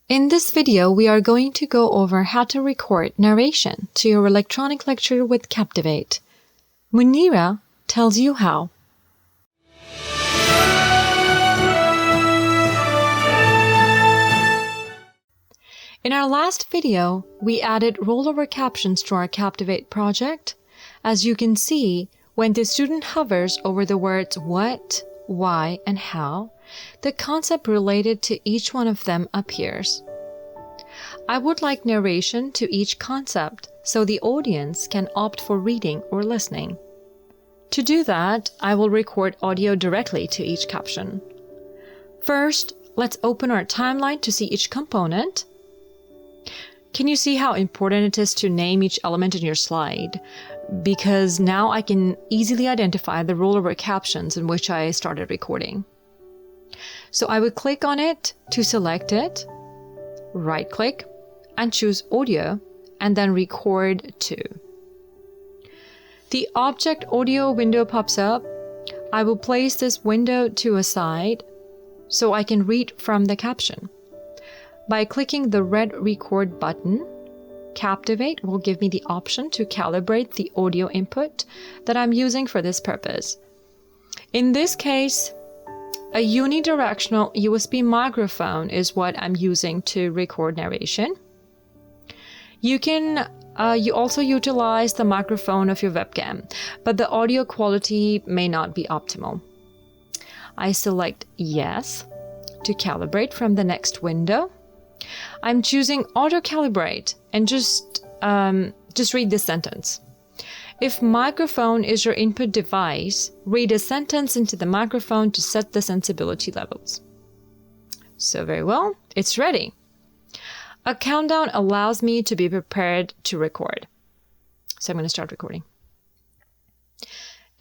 In this video, we are going to go over how to record narration to your electronic lecture with Captivate. Munira tells you how. In our last video, we added rollover captions to our Captivate project. As you can see, when the student hovers over the words what, why, and how, the concept related to each one of them appears. I would like narration to each concept so the audience can opt for reading or listening. To do that, I will record audio directly to each caption. First, let's open our timeline to see each component. Can you see how important it is to name each element in your slide? Because now I can easily identify the rollover captions in which I started recording. So I would click on it to select it, right-click, and choose Audio, and then Record to. The Object Audio window pops up. I will place this window to a side so I can read from the caption. By clicking the red Record button, Captivate will give me the option to calibrate the audio input that I'm using for this purpose. In this case, a unidirectional USB microphone is what I'm using to record narration. You also utilize the microphone of your webcam, but the audio quality may not be optimal. I select Yes to calibrate from the next window. I'm choosing Auto Calibrate and just read this sentence. If microphone is your input device, read a sentence into the microphone to set the sensibility levels. So very well, it's ready. A countdown allows me to be prepared to record. So I'm going to start recording.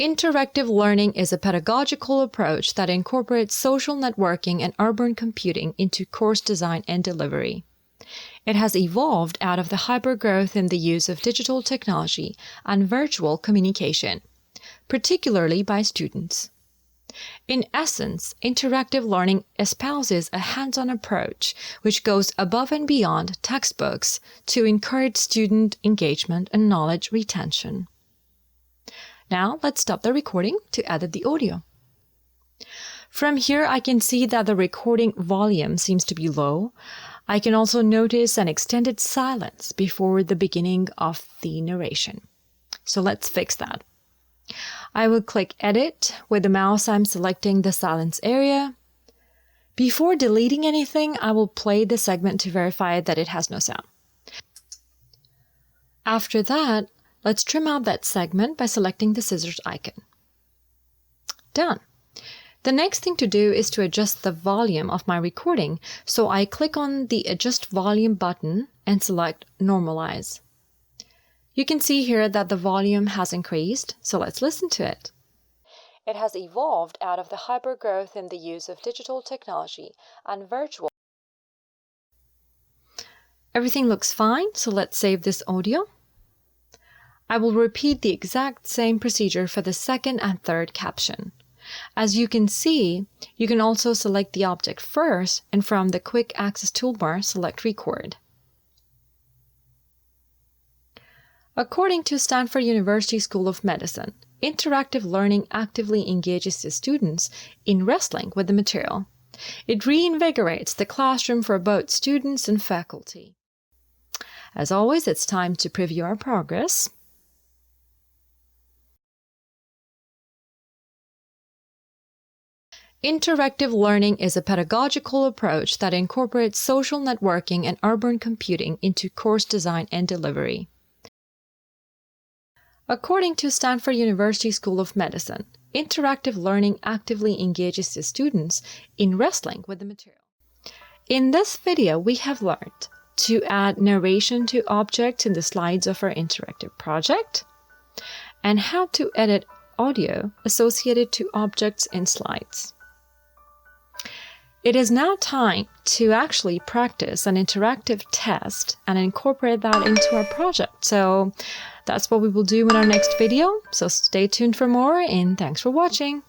Interactive learning is a pedagogical approach that incorporates social networking and urban computing into course design and delivery. It has evolved out of the hypergrowth in the use of digital technology and virtual communication, particularly by students. In essence, interactive learning espouses a hands-on approach which goes above and beyond textbooks to encourage student engagement and knowledge retention. Now let's stop the recording to edit the audio. From here, I can see that the recording volume seems to be low. I can also notice an extended silence before the beginning of the narration. So let's fix that. I will click Edit. With the mouse, I'm selecting the silence area. Before deleting anything, I will play the segment to verify that it has no sound. After that, let's trim out that segment by selecting the scissors icon. Done. The next thing to do is to adjust the volume of my recording, so I click on the Adjust Volume button and select Normalize. You can see here that the volume has increased, so let's listen to it. It has evolved out of the hypergrowth in the use of digital technology and virtual. Everything looks fine, so let's save this audio. I will repeat the exact same procedure for the second and third caption. As you can see, you can also select the object first and from the Quick Access toolbar, select Record. According to Stanford University School of Medicine, interactive learning actively engages the students in wrestling with the material. It reinvigorates the classroom for both students and faculty. As always, it's time to preview our progress. Interactive learning is a pedagogical approach that incorporates social networking and urban computing into course design and delivery. According to Stanford University School of Medicine, interactive learning actively engages the students in wrestling with the material. In this video, we have learned to add narration to objects in the slides of our interactive project, and how to edit audio associated to objects in slides. It is now time to actually practice an interactive test and incorporate that into our project. So that's what we will do in our next video. So stay tuned for more, and thanks for watching.